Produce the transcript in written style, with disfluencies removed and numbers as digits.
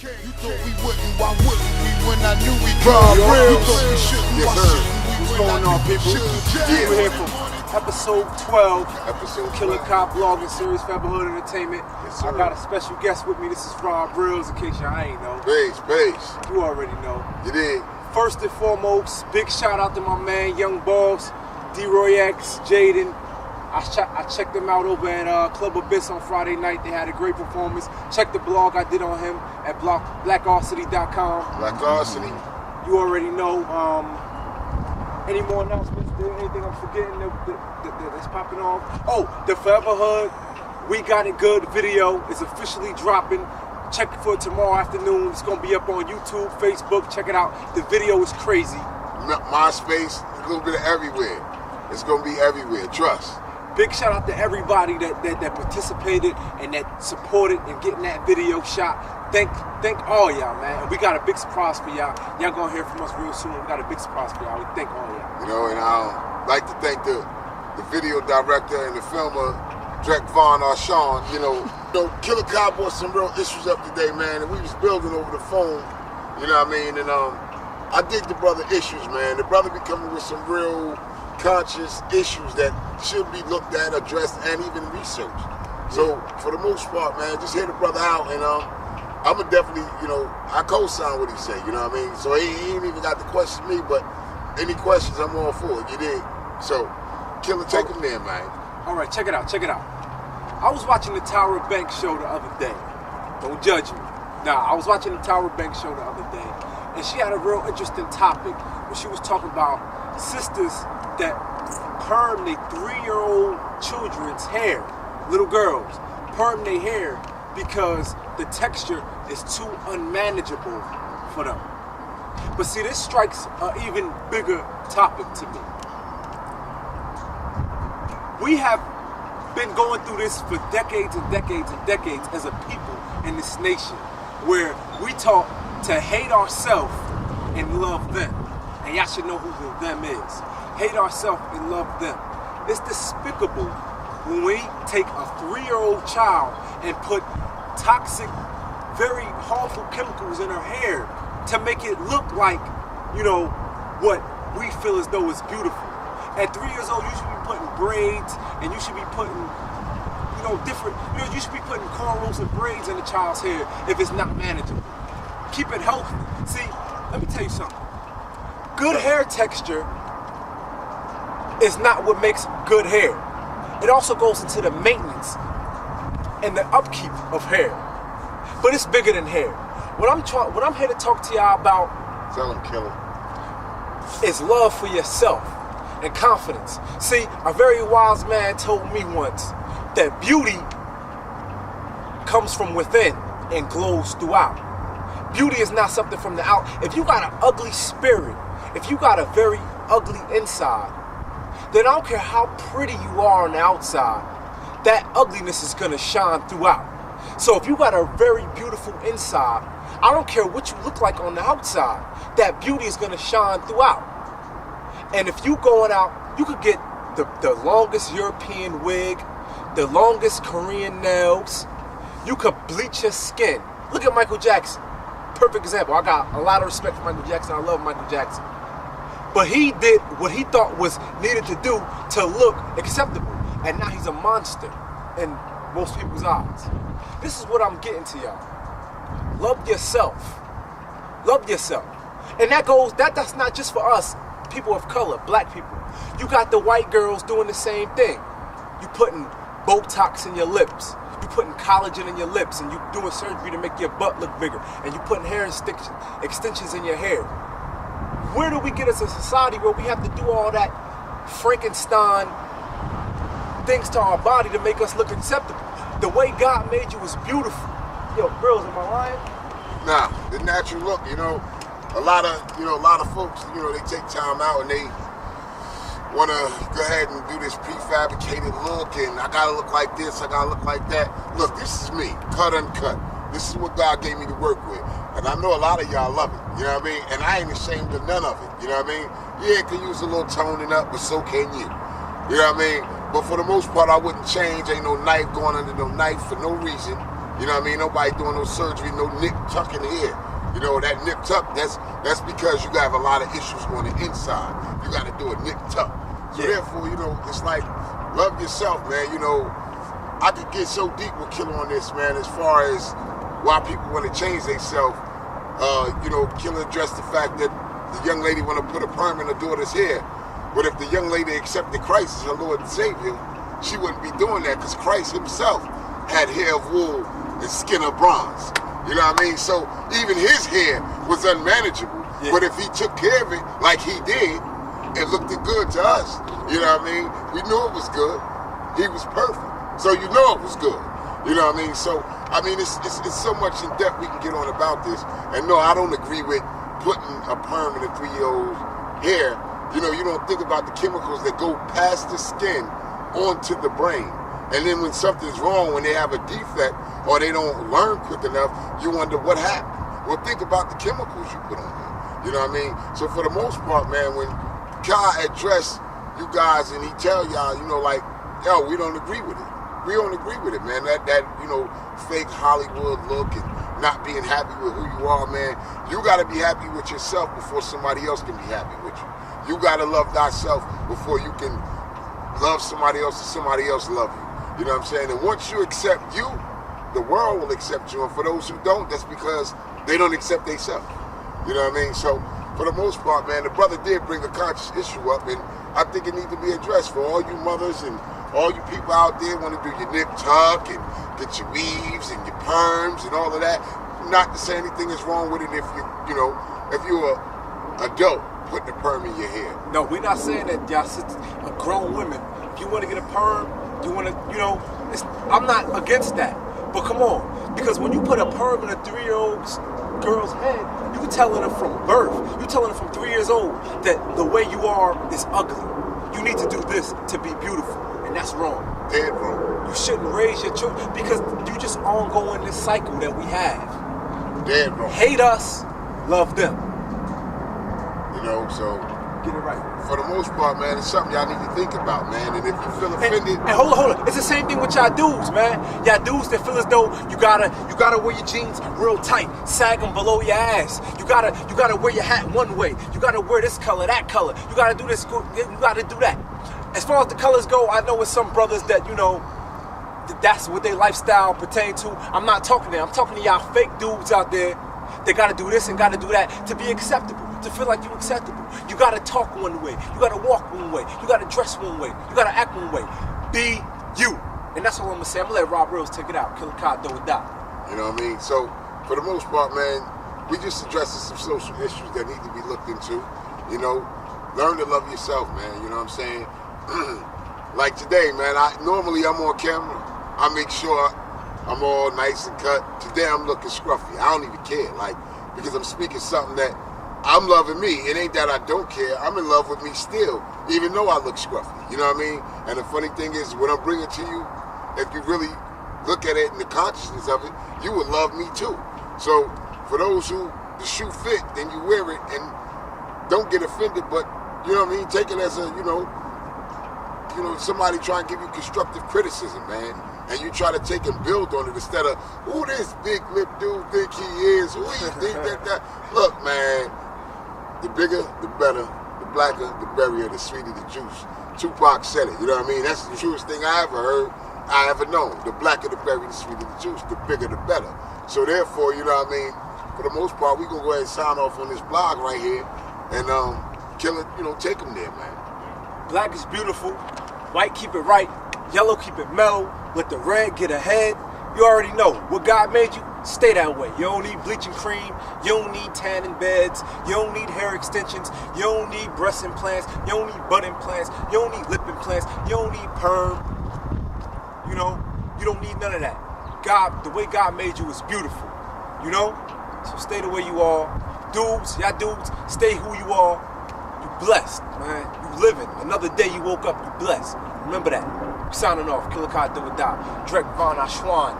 You thought we wouldn't, why wouldn't we when I knew we could? You thought we shouldn't, why shouldn't we? What's going on, people? We're here for episode 12, Killer Cop vlogging series, Featherhood Entertainment. Yes, I got a special guest with me. This is Rob Reels, in case y'all ain't know. Base. You already know. You did. First and foremost, big shout out to my man, Young Boss, D-Roy X, Jaden. I checked them out over at Club Abyss on Friday night. They had a great performance. Check the blog I did on him at blackarsity.com. Black Arsity. You already know. Any more announcements? Anything I'm forgetting that's popping off? Oh, the Forever Hood, We Got It Good video is officially dropping. Check it for tomorrow afternoon. It's going to be up on YouTube, Facebook. Check it out. The video is crazy. MySpace, a little bit of everywhere. It's going to be everywhere. Trust. Big shout out to everybody that participated and that supported in getting that video shot. Thank all y'all, man. We got a big surprise for y'all. Y'all gonna hear from us real soon. We got a big surprise for y'all. We thank all y'all. You know, and I'd like to thank the video director and the filmer, Drake Von Arshawn. You know, Killer Cop brought some real issues up today, man, and we was building over the phone. You know what I mean? And I dig the brother issues, man. The brother be coming with some real conscious issues that should be looked at, addressed, and even researched. So for the most part, man, just hear the brother out, and I'ma definitely, I co-sign what he say, you know what I mean? So he ain't even got to question me, but any questions, I'm all for it, you dig? So, Killer, take him there, man. All right, check it out. I was watching the Tyra Banks show the other day. Don't judge me. Nah, I was watching the Tyra Banks show the other day, and she had a real interesting topic when she was talking about sisters that perm their 3-year-old children's hair, little girls, perm their hair because the texture is too unmanageable for them. But see, this strikes an even bigger topic to me. We have been going through this for decades and decades and decades as a people in this nation, where we taught to hate ourselves and love them. And y'all should know who the them is. Hate ourselves and love them. It's despicable when we take a 3-year-old child and put toxic, very harmful chemicals in her hair to make it look like, what we feel as though is beautiful. At 3 years old, you should be putting braids, and you should be putting, you should be putting cornrows and braids in a child's hair if it's not manageable. Keep it healthy. See, let me tell you something. Good hair texture is not what makes good hair. It also goes into the maintenance and the upkeep of hair. But it's bigger than hair. What I'm here to talk to y'all about, tell him, Killer, is love for yourself and confidence. See, a very wise man told me once that beauty comes from within and glows throughout. Beauty is not something from the out. If you got an ugly spirit, if you got a very ugly inside, then I don't care how pretty you are on the outside, that ugliness is gonna shine throughout. So if you got a very beautiful inside, I don't care what you look like on the outside, that beauty is gonna shine throughout. And if you going out, you could get the longest European wig, the longest Korean nails, you could bleach your skin. Look at Michael Jackson, perfect example. I got a lot of respect for Michael Jackson, I love Michael Jackson. But he did what he thought was needed to do to look acceptable. And now he's a monster in most people's eyes. This is what I'm getting to y'all. Love yourself. Love yourself. And that's not just for us, people of color, black people. You got the white girls doing the same thing. You putting Botox in your lips. You putting collagen in your lips, and you doing surgery to make your butt look bigger. And you putting hair extensions in your hair. Where do we get as a society where we have to do all that Frankenstein things to our body to make us look acceptable? The way God made you was beautiful. Yo, girls, am I lying? Nah, the natural look, a lot of folks, they take time out and they want to go ahead and do this prefabricated look, and I gotta look like this, I gotta look like that. Look, this is me, cut uncut. This is what God gave me to work with. And I know a lot of y'all love it, you know what I mean? And I ain't ashamed of none of it, you know what I mean? Yeah, it can use a little toning up, but so can you. You know what I mean? But for the most part, I wouldn't change. Ain't no knife going under no knife for no reason. You You know what I mean? Nobody doing no surgery, no nip tuck in here. You know, that nip tuck, that's because you have a lot of issues on the inside. You got to do a nip tuck. So therefore, you know, it's like, love yourself, man. You know, I could get so deep with Killer on this, man, as far as why people want to change themselves. You know, Killer addressed the fact that the young lady want to put a perm in her daughter's hair. But if the young lady accepted Christ as her Lord and Savior, she wouldn't be doing that because Christ himself had hair of wool and skin of bronze. You know what I mean? So even his hair was unmanageable. Yeah. But if he took care of it like he did, it looked good to us. You know what I mean? We knew it was good. He was perfect. So you know it was good. You know what I mean? So, I mean, it's so much in depth we can get on about this. And no, I don't agree with putting a perm in a 3-year-old's hair. You know, you don't think about the chemicals that go past the skin onto the brain. And then when something's wrong, when they have a defect or they don't learn quick enough, you wonder what happened. Well, think about the chemicals you put on there. You know what I mean? So for the most part, man, when Kai address you guys and he tell y'all, you know, like, yo, we don't agree with it. We don't agree with it, man. That you know, fake Hollywood look and not being happy with who you are, man. You got to be happy with yourself before somebody else can be happy with you. You got to love thyself before you can love somebody else and somebody else love you. You know what I'm saying? And once you accept you, the world will accept you. And for those who don't, that's because they don't accept themselves. You know what I mean? So for the most part, man, the brother did bring a conscious issue up, and I think it needs to be addressed for all you mothers and all you people out there want to do your nip tuck and get your weaves and your perms and all of that. Not to say anything is wrong with it if if you're an adult putting a perm in your hair. No, we're not saying that, y'all. A grown women, if you want to get a perm, you want to, I'm not against that. But come on, because when you put a perm in a 3-year-old girl's head, you telling her from birth, you telling her from 3 years old that the way you are is ugly. You need to do this to be beautiful, and that's wrong. Dead wrong. You shouldn't raise your children because you just ongoing this cycle that we have. Dead wrong. Hate us, love them. You know, so get it right. For the most part, man, it's something y'all need to think about, man. And if you feel offended, and hold on, it's the same thing with y'all dudes, man. Y'all dudes that feel as though you gotta wear your jeans real tight, sag them below your ass. You gotta wear your hat one way. You gotta wear this color, that color. You gotta do this. You gotta do that. As far as the colors go, I know with some brothers that that's what their lifestyle pertain to. I'm not talking to them. I'm talking to y'all fake dudes out there. They gotta do this and gotta do that to be acceptable. To feel like you're acceptable. You gotta talk one way. You gotta walk one way. You gotta dress one way. You gotta act one way. Be you. And that's what I'm gonna say. I'm gonna let Rob Reels take it out. Killer Kai, do or die. You know what I mean? So, for the most part, man, we just addressing some social issues that need to be looked into. You know, learn to love yourself, man. You know what I'm saying? Like today, man, normally I'm on camera. I make sure I'm all nice and cut. Today I'm looking scruffy. I don't even care, because I'm speaking something that I'm loving me. It ain't that I don't care. I'm in love with me still, even though I look scruffy. You know what I mean? And the funny thing is, when I'm bringing to you, if you really look at it in the consciousness of it, you would love me too. So for those who the shoe fit, then you wear it and don't get offended, but you know what I mean? Take it as a, somebody trying to give you constructive criticism, man. And you try to take and build on it instead of, who this big lip dude think he is? Who he think that? Look, man, the bigger, the better. The blacker, the berrier, the sweeter the juice. Tupac said it, you know what I mean? That's the truest thing I ever heard, I ever known. The blacker the berry, the sweeter the juice. The bigger, the better. So therefore, you know what I mean? For the most part, we're going to go ahead and sign off on this blog right here. And kill it, take them there, man. Black is beautiful. White, keep it right. Yellow, keep it mellow. Let the red get ahead. You already know what God made you. Stay that way. You don't need bleaching cream. You don't need tanning beds. You don't need hair extensions. You don't need breast implants. You don't need butt implants. You don't need lip implants. You don't need perm. You don't need none of that. God, the way God made you is beautiful. So stay the way you are. Dudes, y'all dudes, stay who you are. You blessed, man. You living. Another day you woke up, you blessed. Remember that. Signing off. Killer Kai, do or die. Drake Von Ashwan.